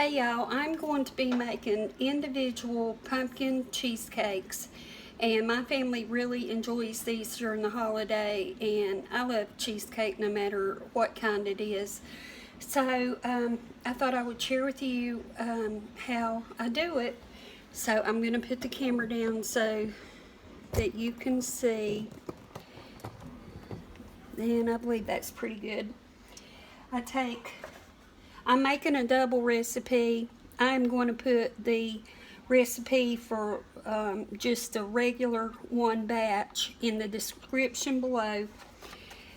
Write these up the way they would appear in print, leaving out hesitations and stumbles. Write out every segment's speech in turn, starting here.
Hey y'all, I'm going to be making individual pumpkin cheesecakes, and my family really enjoys these during the holiday, and I love cheesecake no matter what kind it is. So I thought I would share with you how I do it. So I'm going to put the camera down so that you can see, and I believe that's pretty good. I'm making a double recipe. I'm going to put the recipe for just a regular one batch in the description below.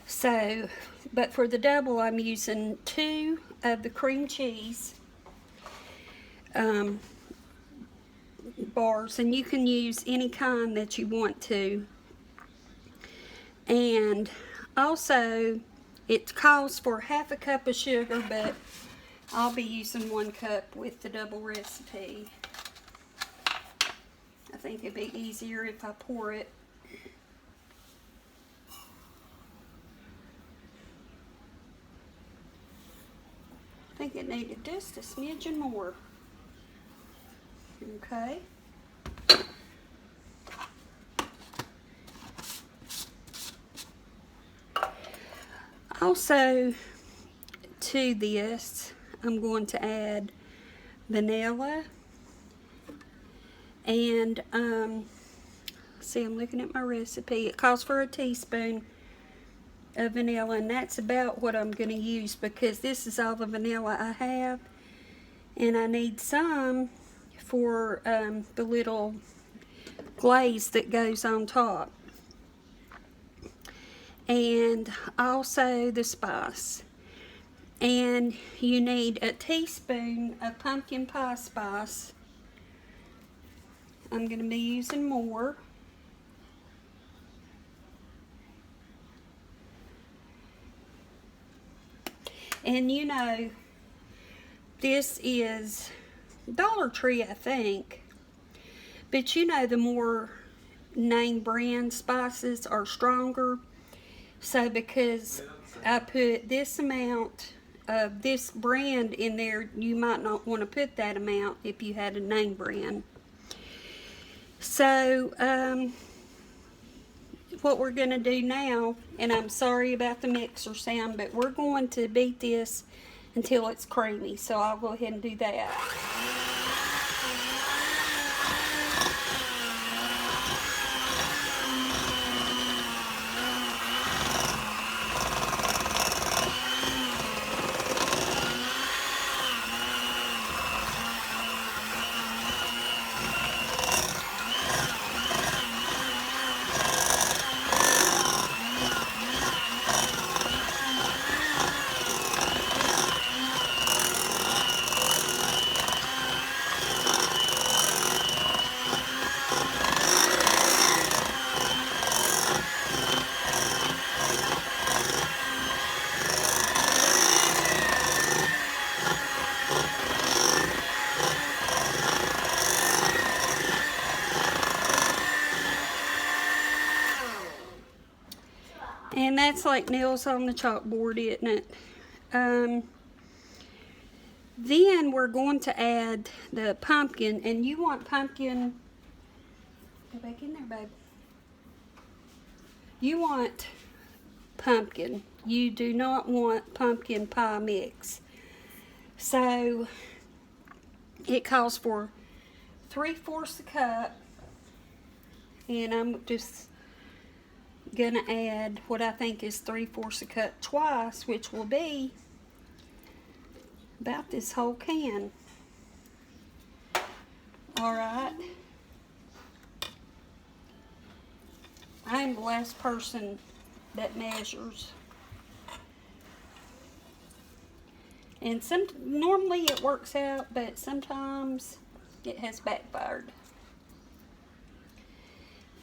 So, but for the double, I'm using 2 of the cream cheese bars, and you can use any kind that you want to. And also, it calls for 1/2 cup of sugar, but I'll be using 1 cup with the double recipe. I think it'd be easier if I pour it. I think it needed just a smidgen more. Okay. Also, to this, I'm going to add vanilla, and see, I'm looking at my recipe. It calls for a teaspoon of vanilla, and that's about what I'm going to use because this is all the vanilla I have, and I need some for the little glaze that goes on top, and also the spice. And you need a teaspoon of pumpkin pie spice. I'm going to be using more. And you know, this is Dollar Tree, I think. But you know, the more name brand spices are stronger. So because I put this amount of this brand in there, you might not want to put that amount if you had a name brand. So what we're going to do now, and I'm sorry about the mixer sound, but we're going to beat this until it's creamy, so I'll go ahead and do that. And that's like nails on the chalkboard, isn't it? Then we're going to add the pumpkin, and you want pumpkin, go back in there, babe. You want pumpkin. You do not want pumpkin pie mix. So it calls for 3/4 a cup, and I'm just gonna add what I think is 3/4 a cup twice, which will be about this whole can. Alright. I'm the last person that measures. And normally it works out, but sometimes it has backfired.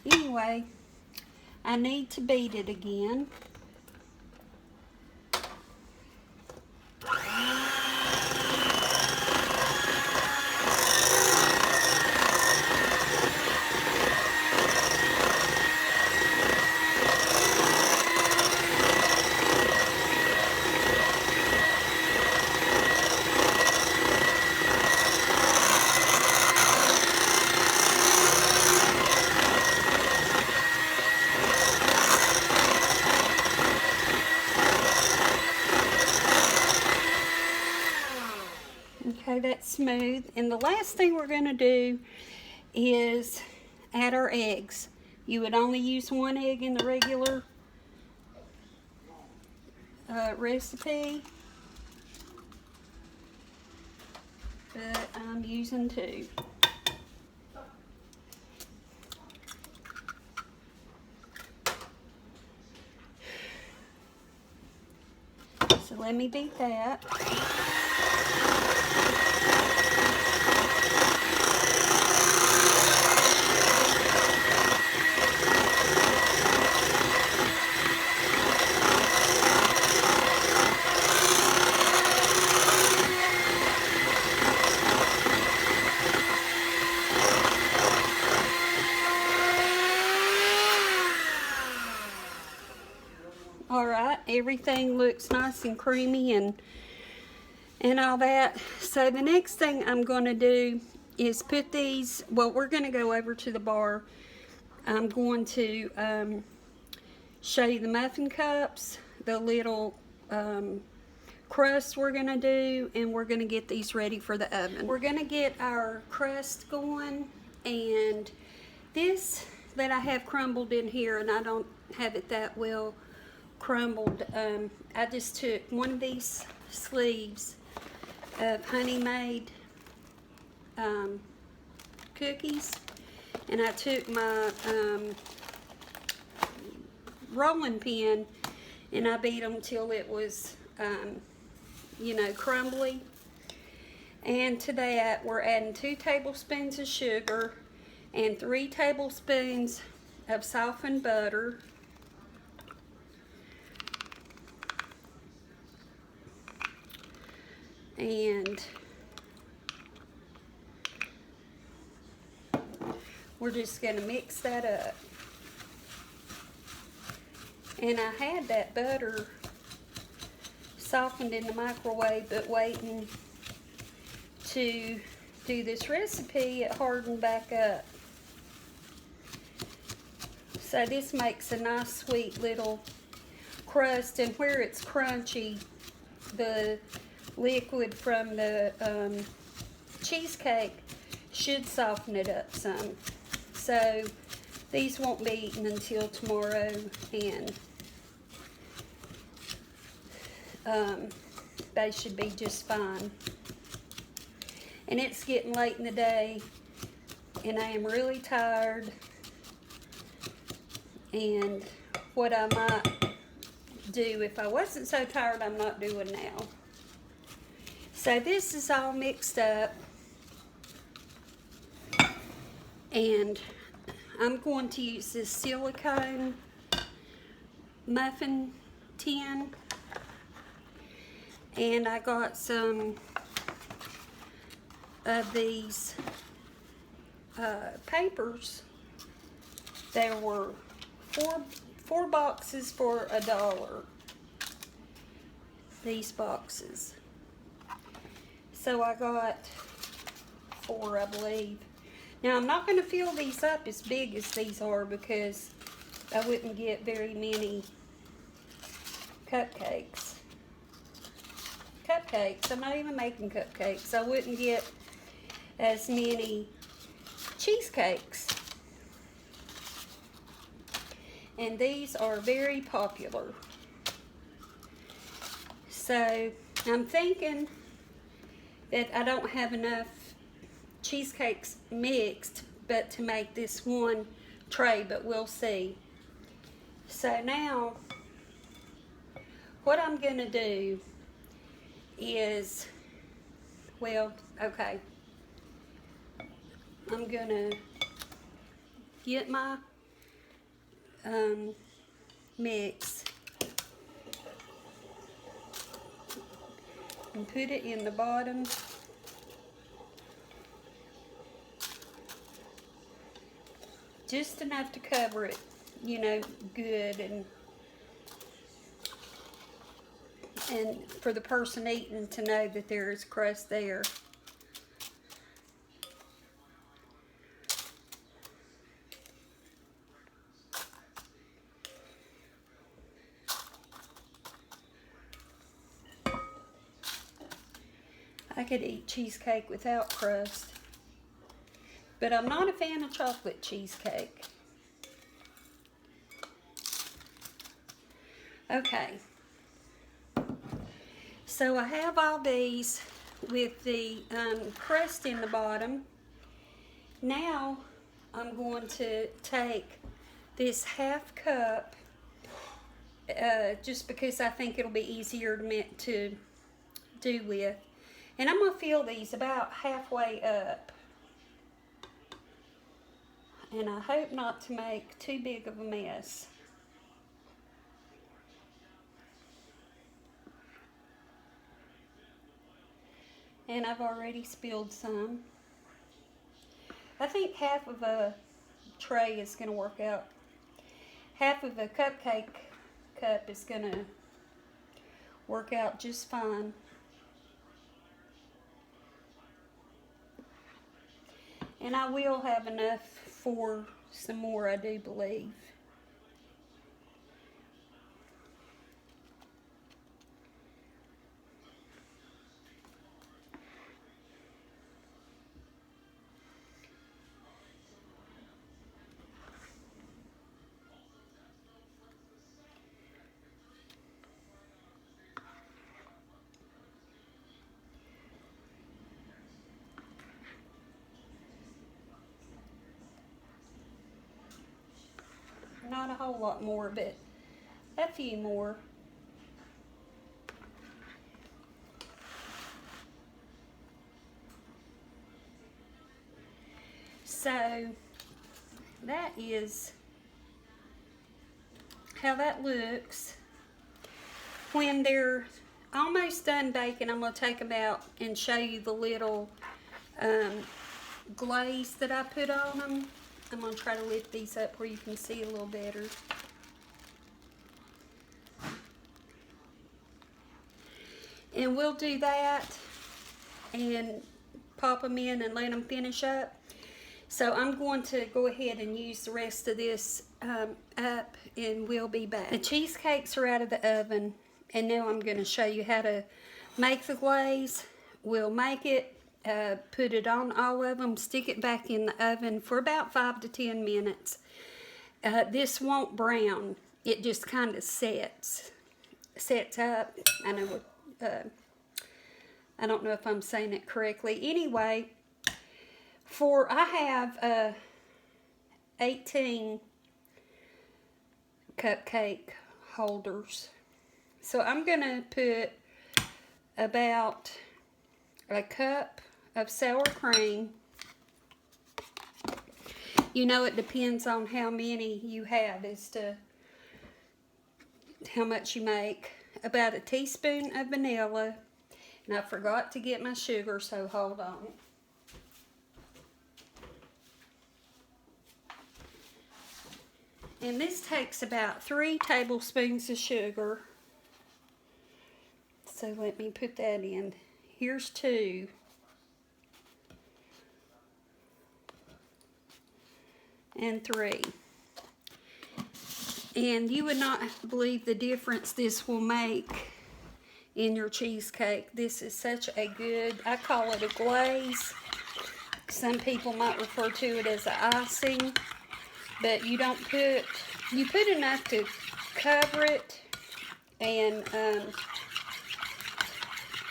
Anyway, I need to beat it again. Okay, that's smooth. And the last thing we're going to do is add our eggs. You would only use one egg in the regular recipe, but I'm using two. So let me beat that. Alright, everything looks nice and creamy and all that. So the next thing I'm going to do is put these, well, we're going to go over to the bar. I'm going to show you the muffin cups, the little crust we're going to do, and we're going to get these ready for the oven. We're going to get our crust going, and this that I have crumbled in here, and I don't have it that well crumbled, I just took one of these sleeves of honey made cookies, and I took my rolling pin and I beat them till it was you know, crumbly. And to that we're adding 2 tablespoons of sugar and 3 tablespoons of softened butter. And we're just going to mix that up. And I had that butter softened in the microwave, but waiting to do this recipe, it hardened back up. So this makes a nice sweet little crust, and where it's crunchy, the liquid from the cheesecake should soften it up some. So these won't be eaten until tomorrow, and they should be just fine. And it's getting late in the day, and I am really tired, and what I might do if I wasn't so tired, I'm not doing now. So this is all mixed up, and I'm going to use this silicone muffin tin, and I got some of these papers. There were four boxes for $1. These boxes. So I got 4, I believe. Now I'm not going to fill these up as big as these are, because I wouldn't get very many cupcakes. I'm not even making cupcakes. I wouldn't get as many cheesecakes. And these are very popular. So I'm thinking that I don't have enough cheesecakes mixed but to make this one tray, but we'll see. So now what I'm gonna do is, well, okay, I'm gonna get my mix and put it in the bottom. Just enough to cover it, you know, good, and for the person eating to know that there is crust there. could eat cheesecake without crust. But I'm not a fan of chocolate cheesecake. Okay. So I have all these with the crust in the bottom. Now I'm going to take this half cup, just because I think it'll be easier to do with. And I'm going to fill these about halfway up. And I hope not to make too big of a mess. And I've already spilled some. I think half of a tray is going to work out. Half of a cupcake cup is going to work out just fine. And I will have enough for some more, I do believe. Not a whole lot more, but a few more. So that is how that looks. When they're almost done baking, I'm going to take them out and show you the little glaze that I put on them. I'm going to try to lift these up where you can see a little better. And we'll do that and pop them in and let them finish up. So I'm going to go ahead and use the rest of this up, and we'll be back. The cheesecakes are out of the oven, and now I'm going to show you how to make the glaze. We'll make it, put it on all of them, stick it back in the oven for about 5 to 10 minutes. This won't brown. It just kind of sets up. I know I don't know if I'm saying it correctly. Anyway, I have 18 cupcake holders. So I'm going to put about a cup of sour cream. You know, it depends on how many you have as to how much you make. About a teaspoon of vanilla. And I forgot to get my sugar, so hold on. And this takes about 3 tablespoons of sugar. So let me put that in. Here's 2. And 3. And you would not believe the difference this will make in your cheesecake. This is such a good, I call it a glaze. Some people might refer to it as an icing. But you put enough to cover it and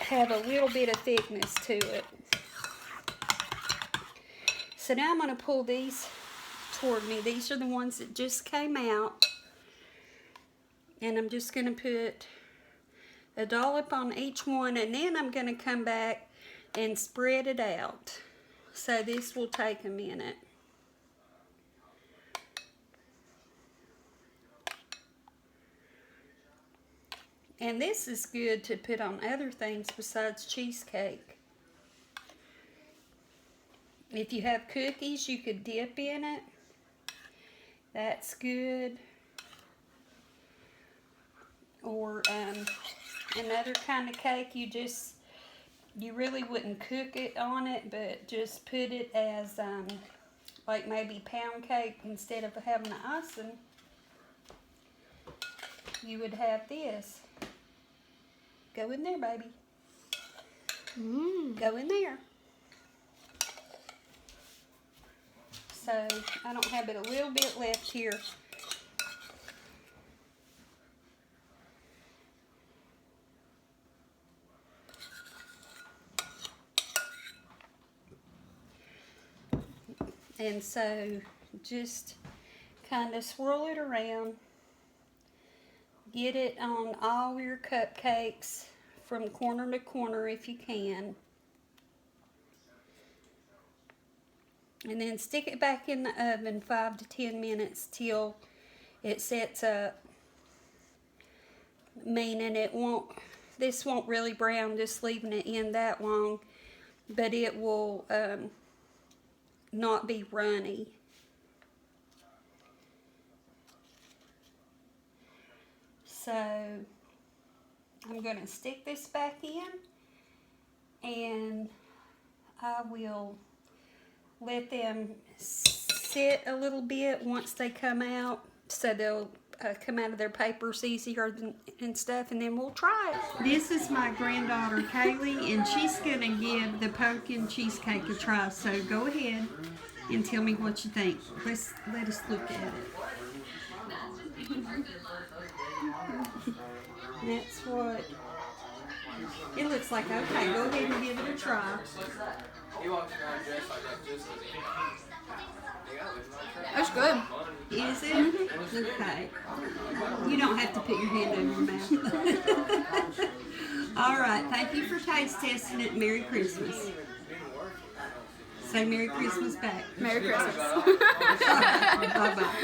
have a little bit of thickness to it. So now I'm going to pull these toward me. These are the ones that just came out. And I'm just going to put a dollop on each one, and then I'm going to come back and spread it out. So this will take a minute. And this is good to put on other things besides cheesecake. If you have cookies, you could dip in it. That's good. Or another kind of cake, you really wouldn't cook it on it, but just put it as like maybe pound cake instead of having the icing. You would have this. Go in there, baby. go in there. So I don't have but a little bit left here. And so just kind of swirl it around. Get it on all your cupcakes from corner to corner if you can. And then stick it back in the oven 5 to 10 minutes till it sets up. Meaning this won't really brown just leaving it in that long, but it will not be runny. So I'm going to stick this back in, and I will let them sit a little bit once they come out, so they'll come out of their papers easier and stuff, and then we'll try it. This is my granddaughter Kaylee, and she's going to give the pumpkin cheesecake a try, so go ahead and tell me what you think. Let us look at it. That's what it looks like. Okay, go ahead and give it a try. That's good. Is it? Mm-hmm. Okay. You don't have to put your hand over your mouth. All right. Thank you for taste testing it. Merry Christmas. Say Merry Christmas back. Merry Christmas. Bye-bye.